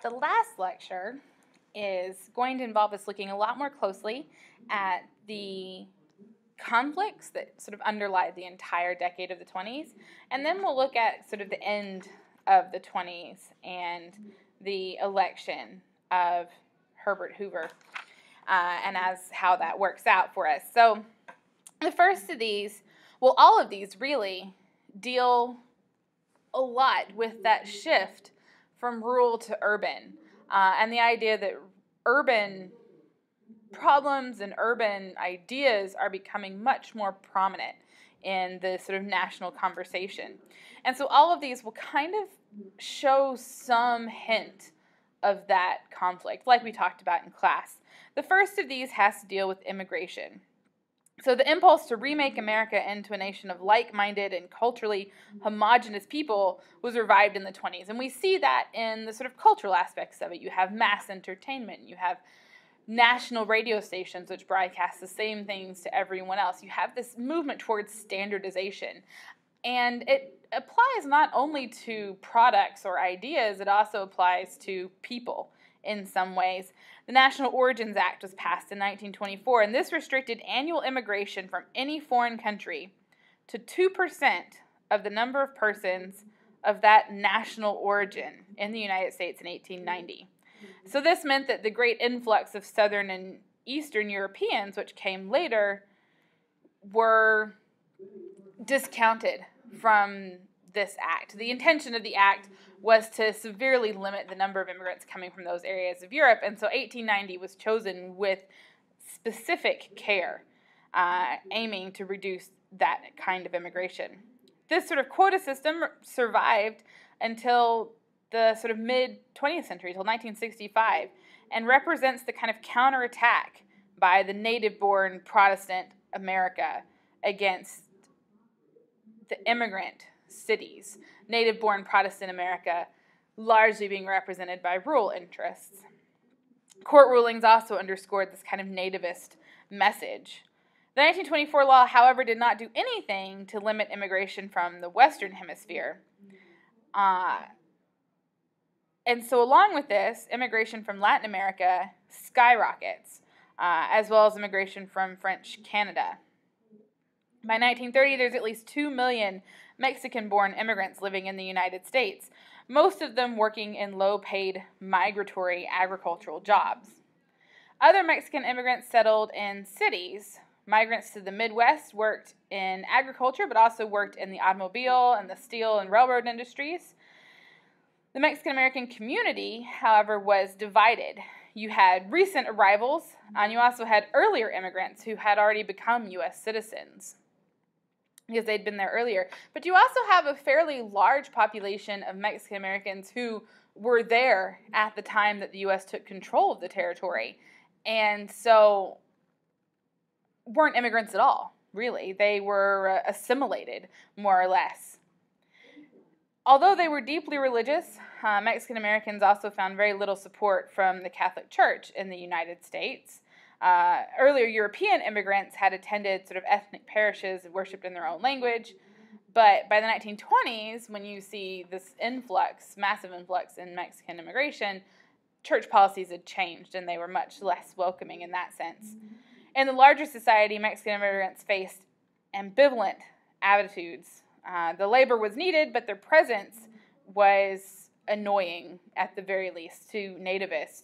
The last lecture is going to involve us looking a lot more closely at the conflicts that sort of underlie the entire decade of the 20s, and then we'll look at sort of the end of the 20s and the election of Herbert Hoover, and as how that works out for us. So the first of these, well, all of these really deal a lot with that shift from rural to urban, and the idea that urban problems and urban ideas are becoming much more prominent in the sort of national conversation. And so all of these will kind of show some hint of that conflict, like we talked about in class. The first of these has to deal with immigration. So the impulse to remake America into a nation of like-minded and culturally homogenous people was revived in the 20s. And we see that in the sort of cultural aspects of it. You have mass entertainment. You have national radio stations which broadcast the same things to everyone else. You have this movement towards standardization. And it applies not only to products or ideas, it also applies to people in some ways. The National Origins Act was passed in 1924, and this restricted annual immigration from any foreign country to 2% of the number of persons of that national origin in the United States in 1890. So this meant that the great influx of Southern and Eastern Europeans, which came later, were discounted from this act. The intention of the act was to severely limit the number of immigrants coming from those areas of Europe, and so 1890 was chosen with specific care, aiming to reduce that kind of immigration. This sort of quota system survived until the sort of mid-20th century, until 1965, and represents the kind of counterattack by the native-born Protestant America against the immigrant cities, native-born Protestant America largely being represented by rural interests. Court rulings also underscored this kind of nativist message. The 1924 law, however, did not do anything to limit immigration from the Western Hemisphere. And so along with this, immigration from Latin America skyrockets, as well as immigration from French Canada. By 1930, there's at least 2 million Mexican-born immigrants living in the United States, most of them working in low-paid migratory agricultural jobs. Other Mexican immigrants settled in cities. Migrants to the Midwest worked in agriculture, but also worked in the automobile and the steel and railroad industries. The Mexican-American community, however, was divided. You had recent arrivals, and you also had earlier immigrants who had already become U.S. citizens because they'd been there earlier. But you also have a fairly large population of Mexican Americans who were there at the time that the U.S. took control of the territory, and so weren't immigrants at all, really. They were assimilated, more or less. Although they were deeply religious, Mexican Americans also found very little support from the Catholic Church in the United States. Earlier European immigrants had attended sort of ethnic parishes and worshipped in their own language, but by the 1920s, when you see this influx, massive influx in Mexican immigration, church policies had changed and they were much less welcoming in that sense. In the larger society, Mexican immigrants faced ambivalent attitudes. The labor was needed, but their presence was annoying, at the very least, to nativists.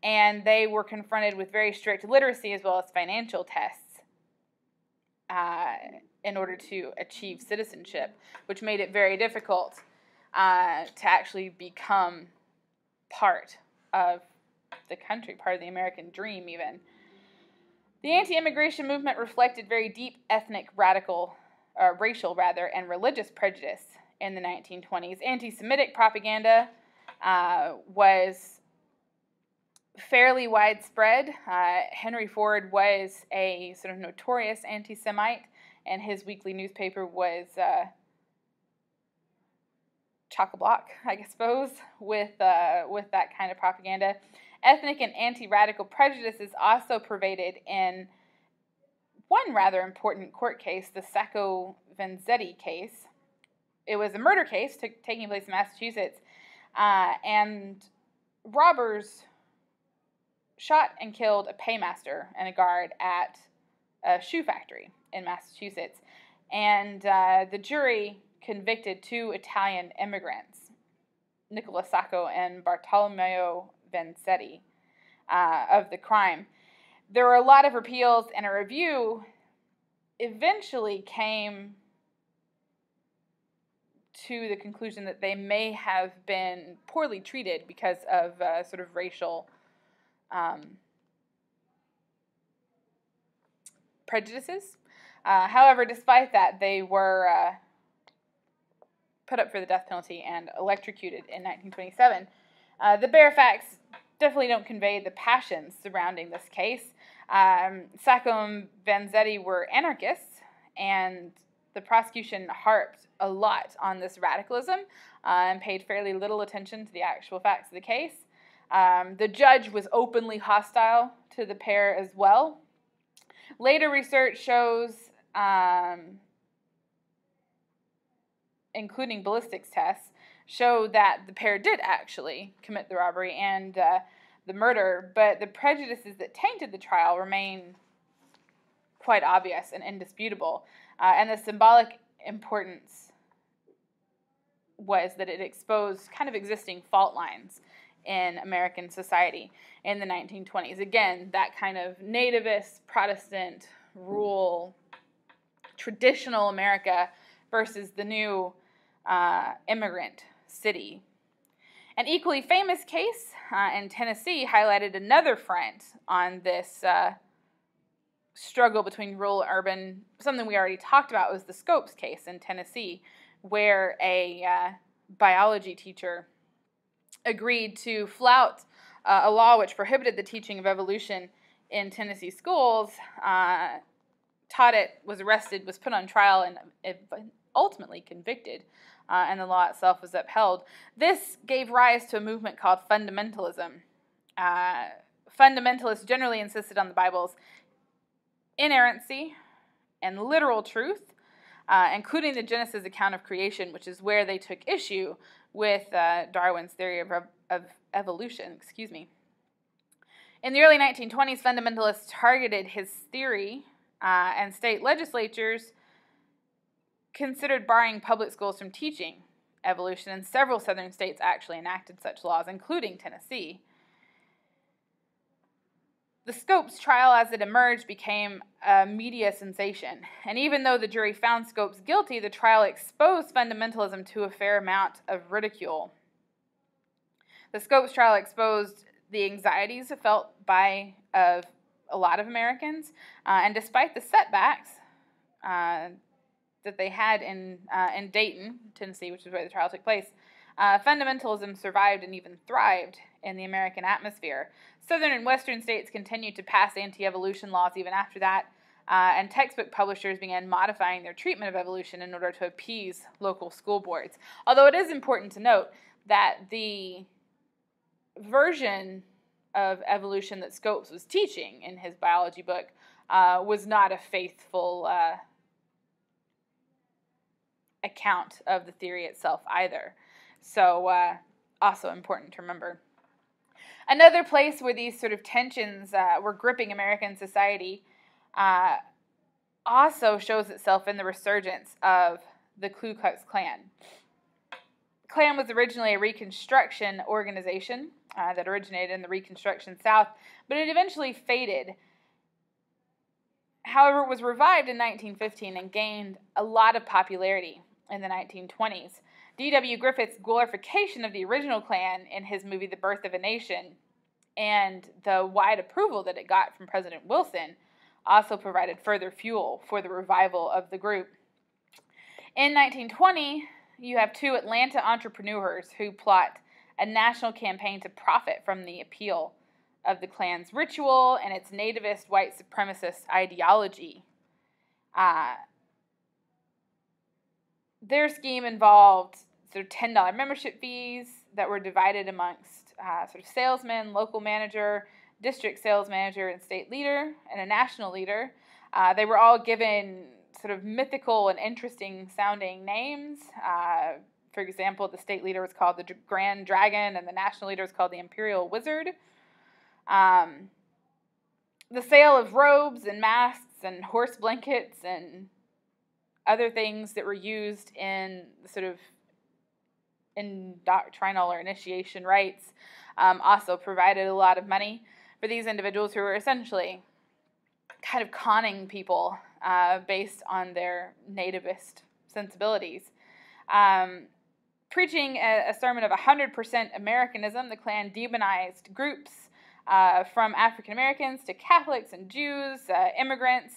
And they were confronted with very strict literacy as well as financial tests in order to achieve citizenship, which made it very difficult to actually become part of the country, part of the American dream even. The anti-immigration movement reflected very deep ethnic, racial and religious prejudice in the 1920s. Anti-Semitic propaganda was fairly widespread. Henry Ford was a sort of notorious anti-Semite, and his weekly newspaper was chock-a-block, I suppose, with that kind of propaganda. Ethnic and anti-radical prejudices also pervaded in one rather important court case, the Sacco Vanzetti case. It was a murder case taking place in Massachusetts, and robbers shot and killed a paymaster and a guard at a shoe factory in Massachusetts. And the jury convicted 2 Italian immigrants, Nicola Sacco and Bartolomeo Vanzetti, of the crime. There were a lot of appeals, and a review eventually came to the conclusion that they may have been poorly treated because of sort of racial prejudices. However, despite that, they were put up for the death penalty and electrocuted in 1927. The bare facts definitely don't convey the passions surrounding this case. Sacco and Vanzetti were anarchists, and the prosecution harped a lot on this radicalism and paid fairly little attention to the actual facts of the case. The judge was openly hostile to the pair as well. Later research shows, including ballistics tests, show that the pair did actually commit the robbery and the murder, but the prejudices that tainted the trial remain quite obvious and indisputable. And the symbolic importance was that it exposed kind of existing fault lines in American society in the 1920s. Again, that kind of nativist, Protestant, rural, traditional America versus the new immigrant city. An equally famous case in Tennessee highlighted another front on this struggle between rural and urban. Something we already talked about was the Scopes case in Tennessee, where a biology teacher agreed to flout a law which prohibited the teaching of evolution in Tennessee schools, taught it, was arrested, was put on trial, and ultimately convicted, and the law itself was upheld. This gave rise to a movement called fundamentalism. Fundamentalists generally insisted on the Bible's inerrancy and literal truth, including the Genesis account of creation, which is where they took issue with Darwin's theory of evolution. In the early 1920s, fundamentalists targeted his theory, and state legislatures considered barring public schools from teaching evolution, and several southern states actually enacted such laws, including Tennessee. The Scopes trial, as it emerged, became a media sensation, and even though the jury found Scopes guilty, the trial exposed fundamentalism to a fair amount of ridicule. The Scopes trial exposed the anxieties felt by a lot of Americans, and despite the setbacks that they had in Dayton, Tennessee, which is where the trial took place, fundamentalism survived and even thrived in the American atmosphere. Southern and western states continued to pass anti-evolution laws even after that, and textbook publishers began modifying their treatment of evolution in order to appease local school boards. Although it is important to note that the version of evolution that Scopes was teaching in his biology book was not a faithful account of the theory itself either. So also important to remember. Another place where these sort of tensions were gripping American society also shows itself in the resurgence of the Ku Klux Klan. The Klan was originally a Reconstruction organization that originated in the Reconstruction South, but it eventually faded. However, it was revived in 1915 and gained a lot of popularity in the 1920s. D.W. Griffith's glorification of the original Klan in his movie The Birth of a Nation and the wide approval that it got from President Wilson also provided further fuel for the revival of the group. In 1920, you have 2 Atlanta entrepreneurs who plot a national campaign to profit from the appeal of the Klan's ritual and its nativist white supremacist ideology. Their scheme involved sort of $10 membership fees that were divided amongst sort of salesman, local manager, district sales manager, and state leader, and a national leader. They were all given sort of mythical and interesting sounding names, For example, the state leader was called the Grand Dragon, and the national leader was called the Imperial Wizard. The sale of robes and masks and horse blankets and other things that were used in sort of indoctrinal or initiation rites also provided a lot of money for these individuals who were essentially kind of conning people based on their nativist sensibilities. Preaching a sermon of 100% Americanism, the Klan demonized groups from African Americans to Catholics and Jews, immigrants,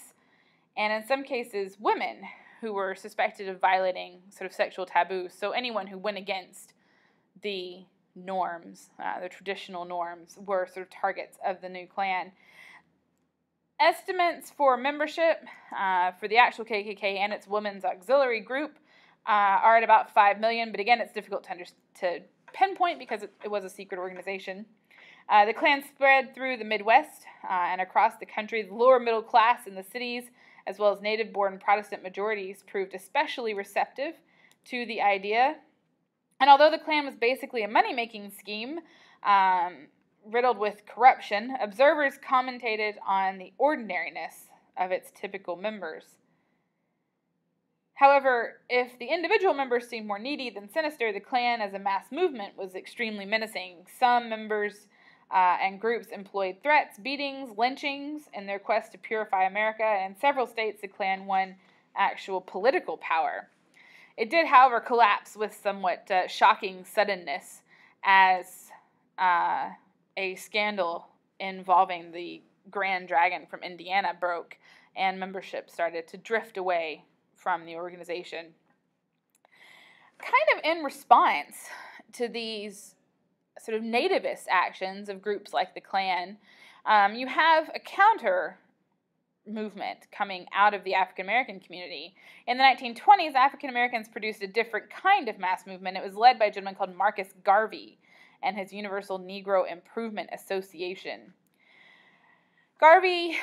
and in some cases women who were suspected of violating sort of sexual taboos. So anyone who went against the norms, the traditional norms, were sort of targets of the new Klan. Estimates for membership for the actual KKK and its women's auxiliary group are at about 5 million, but again, it's difficult to pinpoint because it was a secret organization. The Klan spread through the Midwest and across the country. The lower middle class in the cities, as well as native-born Protestant majorities, proved especially receptive to the idea. And although the Klan was basically a money-making scheme, riddled with corruption, observers commentated on the ordinariness of its typical members. However, if the individual members seemed more needy than sinister, the Klan as a mass movement was extremely menacing. Some members and groups employed threats, beatings, lynchings in their quest to purify America, and in several states the Klan won actual political power. It did, however, collapse with somewhat shocking suddenness as a scandal involving the Grand Dragon from Indiana broke, and membership started to drift away from the organization. Kind of in response to these sort of nativist actions of groups like the Klan, you have a counter movement coming out of the African American community. In the 1920s, African Americans produced a different kind of mass movement. It was led by a gentleman called Marcus Garvey and his Universal Negro Improvement Association. Garvey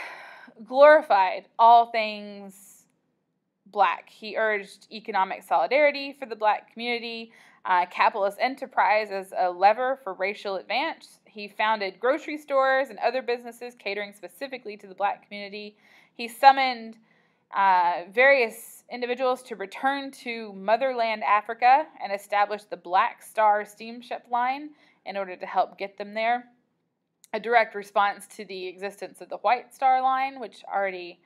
glorified all things black. He urged economic solidarity for the black community, capitalist enterprise as a lever for racial advance. He founded grocery stores and other businesses catering specifically to the black community. He summoned various individuals to return to motherland Africa and establish the Black Star steamship line in order to help get them there. A direct response to the existence of the White Star Line, which already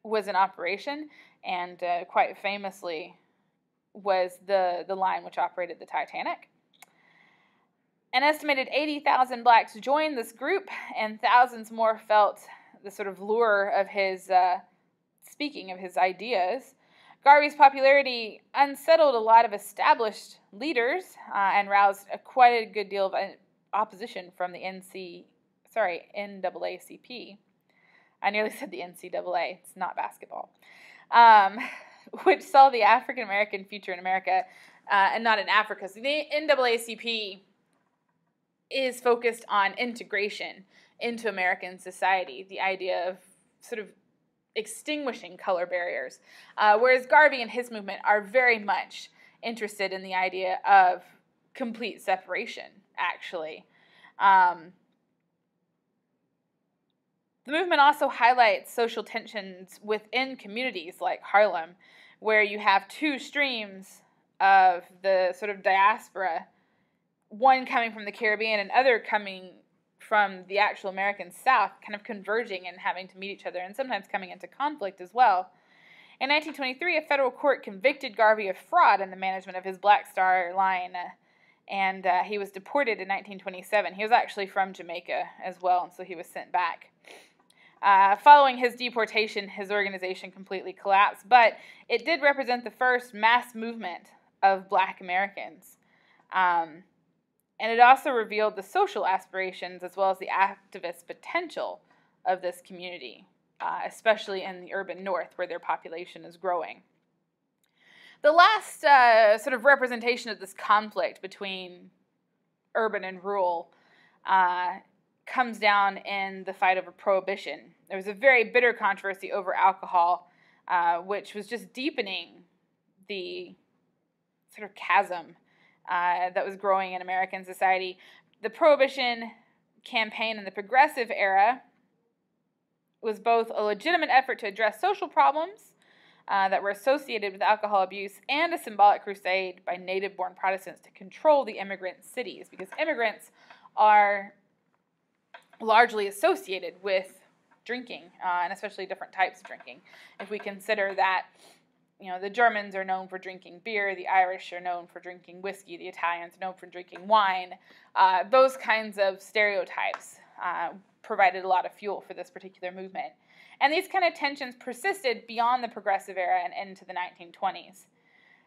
was in operation, and quite famously was the line which operated the Titanic. An estimated 80,000 blacks joined this group, and thousands more felt the sort of lure of his speaking of his ideas. Garvey's popularity unsettled a lot of established leaders and roused quite a good deal of opposition from the NAACP. I nearly said the NCAA. It's not basketball. Which saw the African American future in America and not in Africa. So the NAACP is focused on integration into American society, the idea of sort of extinguishing color barriers, whereas Garvey and his movement are very much interested in the idea of complete separation, actually. The movement also highlights social tensions within communities like Harlem, where you have two streams of the sort of diaspora, one coming from the Caribbean and other coming from the actual American South, kind of converging and having to meet each other and sometimes coming into conflict as well. In 1923, a federal court convicted Garvey of fraud in the management of his Black Star Line, and he was deported in 1927. He was actually from Jamaica as well, and so he was sent back. Following his deportation, his organization completely collapsed, but it did represent the first mass movement of black Americans. And it also revealed the social aspirations as well as the activist potential of this community, especially in the urban north where their population is growing. The last sort of representation of this conflict between urban and rural comes down in the fight over prohibition. There was a very bitter controversy over alcohol, which was just deepening the sort of chasm that was growing in American society. The Prohibition campaign in the Progressive era was both a legitimate effort to address social problems that were associated with alcohol abuse and a symbolic crusade by native-born Protestants to control the immigrant cities, because immigrants are largely associated with drinking, and especially different types of drinking. If we consider that, the Germans are known for drinking beer, the Irish are known for drinking whiskey, the Italians are known for drinking wine, those kinds of stereotypes provided a lot of fuel for this particular movement. And these kind of tensions persisted beyond the Progressive era and into the 1920s.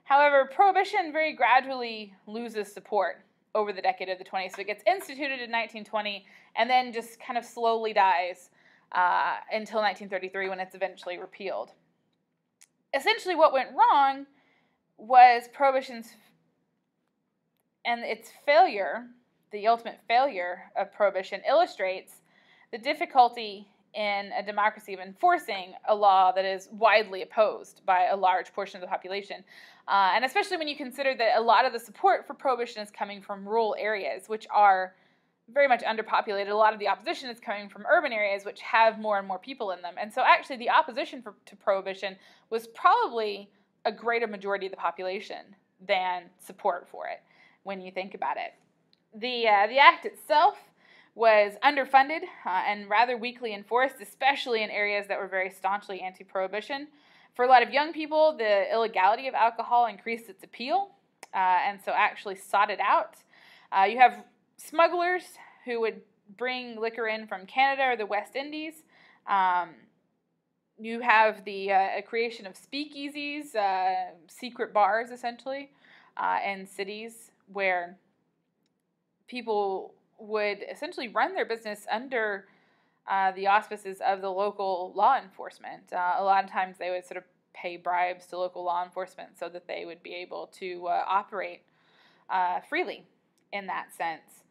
However, Prohibition very gradually loses support over the decade of the 20s. So it gets instituted in 1920 and then just kind of slowly dies until 1933 when it's eventually repealed. Essentially what went wrong was Prohibition's, and its failure, the ultimate failure of Prohibition, illustrates the difficulty in a democracy of enforcing a law that is widely opposed by a large portion of the population. And especially when you consider that a lot of the support for Prohibition is coming from rural areas, which are very much underpopulated. A lot of the opposition is coming from urban areas, which have more and more people in them. And so actually the opposition to Prohibition was probably a greater majority of the population than support for it, when you think about it. The act itself was underfunded and rather weakly enforced, especially in areas that were very staunchly anti-prohibition. For a lot of young people, the illegality of alcohol increased its appeal, and so actually sought it out. You have smugglers who would bring liquor in from Canada or the West Indies. You have the creation of speakeasies, secret bars, essentially, in cities where people would essentially run their business under the auspices of the local law enforcement. A lot of times they would sort of pay bribes to local law enforcement so that they would be able to operate freely in that sense.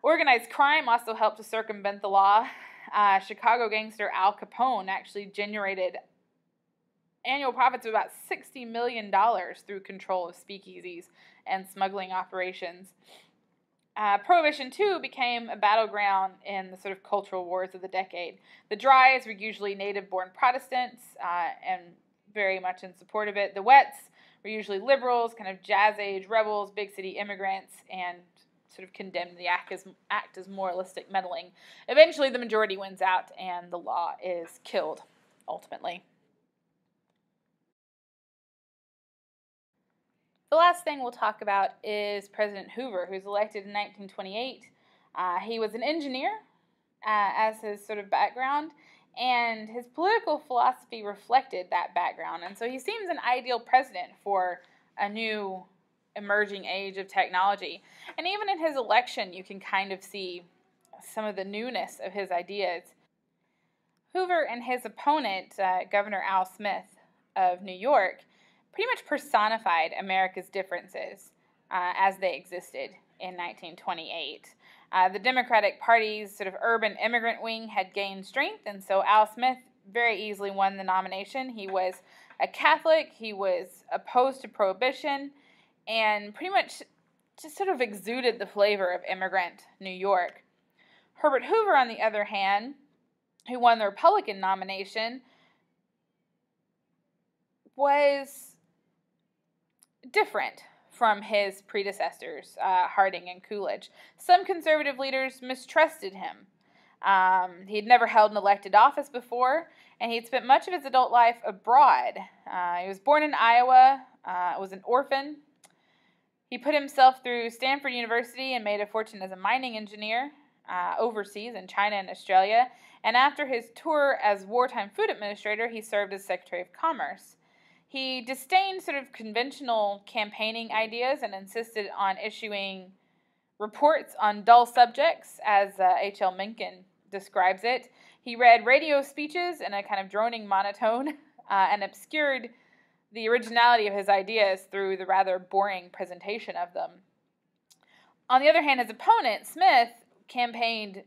Organized crime also helped to circumvent the law. Chicago gangster Al Capone actually generated annual profits of about $60 million through control of speakeasies and smuggling operations. Prohibition, too, became a battleground in the sort of cultural wars of the decade. The Dries were usually native-born Protestants and very much in support of it. The Wets were usually liberals, kind of jazz-age rebels, big-city immigrants, and sort of condemned the act as moralistic meddling. Eventually, the majority wins out, and the law is killed, ultimately. The last thing we'll talk about is President Hoover, who's elected in 1928. He was an engineer as his sort of background, and his political philosophy reflected that background. And so he seems an ideal president for a new emerging age of technology. And even in his election, you can kind of see some of the newness of his ideas. Hoover and his opponent, Governor Al Smith of New York, pretty much personified America's differences as they existed in 1928. The Democratic Party's sort of urban immigrant wing had gained strength, and so Al Smith very easily won the nomination. He was a Catholic, he was opposed to Prohibition, and pretty much just sort of exuded the flavor of immigrant New York. Herbert Hoover, on the other hand, who won the Republican nomination, was different from his predecessors, Harding and Coolidge. Some conservative leaders mistrusted him. He had never held an elected office before, and he had spent much of his adult life abroad. He was born in Iowa, was an orphan. He put himself through Stanford University and made a fortune as a mining engineer overseas in China and Australia. And after his tour as wartime food administrator, he served as Secretary of Commerce. He disdained sort of conventional campaigning ideas and insisted on issuing reports on dull subjects, as H.L. Mencken describes it. He read radio speeches in a kind of droning monotone and obscured the originality of his ideas through the rather boring presentation of them. On the other hand, his opponent, Smith, campaigned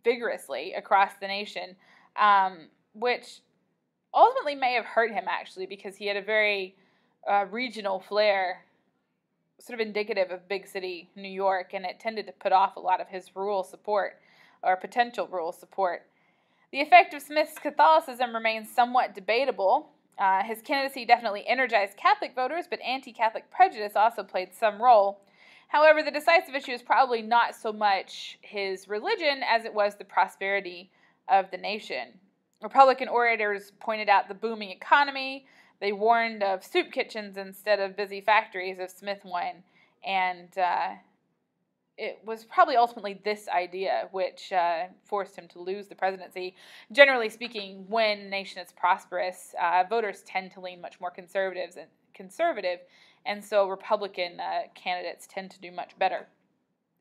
vigorously across the nation, which ultimately may have hurt him, actually, because he had a very regional flair sort of indicative of big city New York, and it tended to put off a lot of his rural support, or potential rural support. The effect of Smith's Catholicism remains somewhat debatable. His candidacy definitely energized Catholic voters, but anti-Catholic prejudice also played some role. However, the decisive issue is probably not so much his religion as it was the prosperity of the nation. Republican orators pointed out the booming economy. They warned of soup kitchens instead of busy factories if Smith won. And it was probably ultimately this idea which forced him to lose the presidency. Generally speaking, when a nation is prosperous, voters tend to lean much more conservative, and so Republican candidates tend to do much better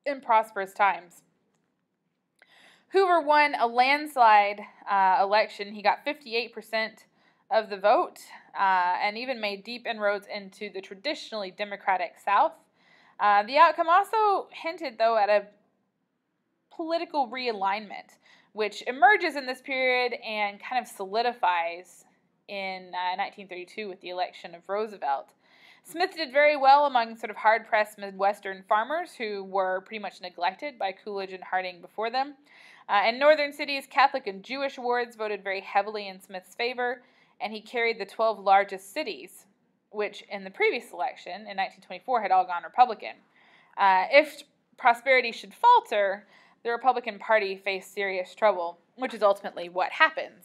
in prosperous times. Hoover won a landslide election. He got 58% of the vote and even made deep inroads into the traditionally Democratic South. The outcome also hinted, though, at a political realignment, which emerges in this period and kind of solidifies in 1932 with the election of Roosevelt. Smith did very well among sort of hard-pressed Midwestern farmers who were pretty much neglected by Coolidge and Harding before them. In northern cities, Catholic and Jewish wards voted very heavily in Smith's favor, and he carried the 12 largest cities, which in the previous election, in 1924, had all gone Republican. If prosperity should falter, the Republican Party faced serious trouble, which is ultimately what happens.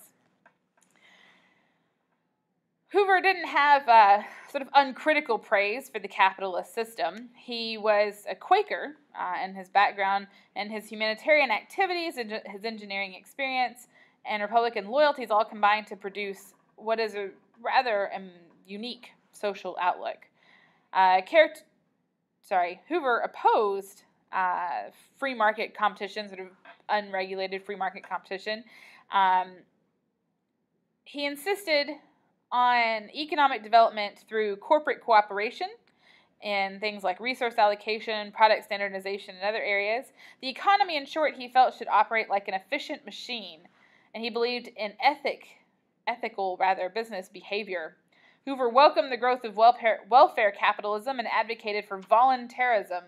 Hoover didn't have sort of uncritical praise for the capitalist system. He was a Quaker in his background, and his humanitarian activities and his engineering experience and Republican loyalties all combined to produce what is a rather unique social outlook. Hoover opposed free market competition, sort of unregulated free market competition. He insisted on economic development through corporate cooperation in things like resource allocation, product standardization, and other areas. The economy, in short, he felt should operate like an efficient machine, and he believed in ethical business behavior. Hoover welcomed the growth of welfare capitalism and advocated for voluntarism,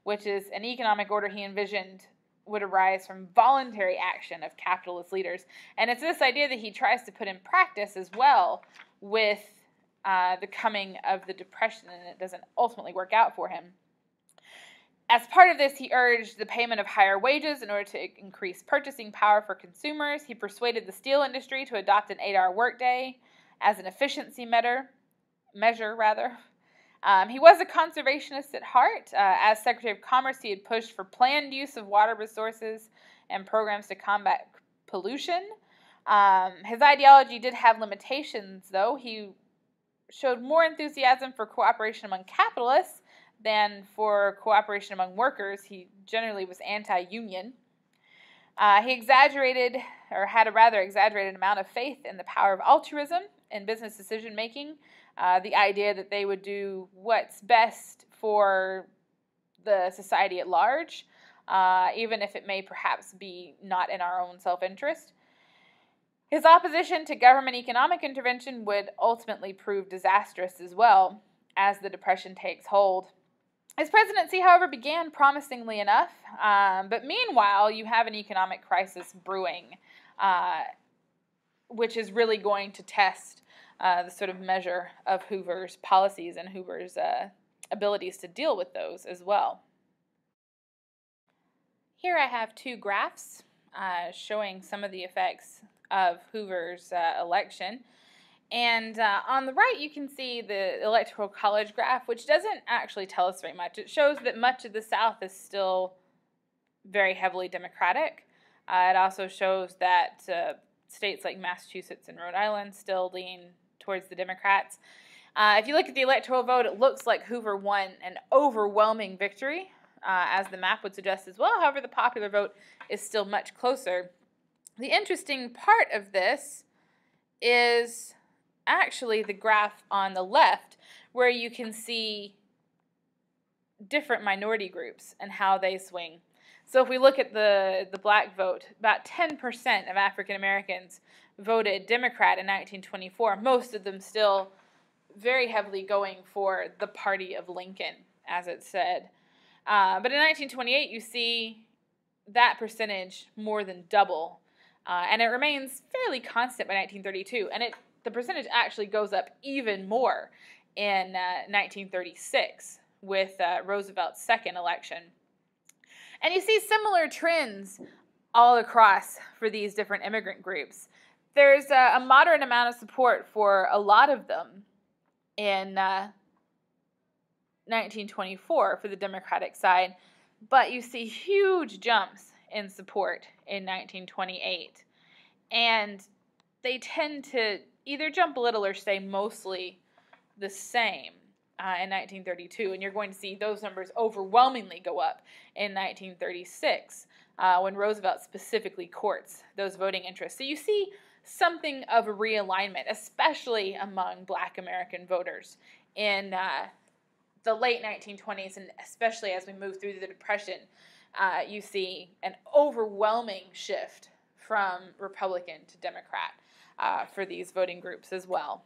which is an economic order he envisioned would arise from voluntary action of capitalist leaders. And it's this idea that he tries to put in practice as well with the coming of the Depression, and it doesn't ultimately work out for him. As part of this, he urged the payment of higher wages in order to increase purchasing power for consumers. He persuaded the steel industry to adopt an 8-hour workday as an efficiency measure. He was a conservationist at heart. As Secretary of Commerce, he had pushed for planned use of water resources and programs to combat pollution. His ideology did have limitations, though. He showed more enthusiasm for cooperation among capitalists than for cooperation among workers. He generally was anti-union. He had a rather exaggerated amount of faith in the power of altruism in business decision-making, the idea that they would do what's best for the society at large, even if it may perhaps be not in our own self-interest. His opposition to government economic intervention would ultimately prove disastrous as well as the Depression takes hold. His presidency, however, began promisingly enough, but meanwhile, you have an economic crisis brewing, which is really going to test the sort of measure of Hoover's policies and Hoover's abilities to deal with those as well. Here I have two graphs showing some of the effects of Hoover's election. And on the right, you can see the Electoral College graph, which doesn't actually tell us very much. It shows that much of the South is still very heavily Democratic. It also shows that states like Massachusetts and Rhode Island still lean towards the Democrats. If you look at the electoral vote, it looks like Hoover won an overwhelming victory, as the map would suggest as well. However, the popular vote is still much closer. The interesting part of this is actually the graph on the left, where you can see different minority groups and how they swing. So if we look at the black vote, about 10% of African Americans voted Democrat in 1924, most of them still very heavily going for the party of Lincoln as it said. But in 1928, you see that percentage more than double, and it remains fairly constant by 1932. And the percentage actually goes up even more in 1936 with Roosevelt's second election. And you see similar trends all across for these different immigrant groups. There's a moderate amount of support for a lot of them in 1924 for the Democratic side, but you see huge jumps in support in 1928. And they tend to either jump a little or stay mostly the same in 1932. And you're going to see those numbers overwhelmingly go up in 1936 when Roosevelt specifically courts those voting interests. So you see something of a realignment, especially among Black American voters in the late 1920s, and especially as we move through the Depression, you see an overwhelming shift from Republican to Democrat for these voting groups as well.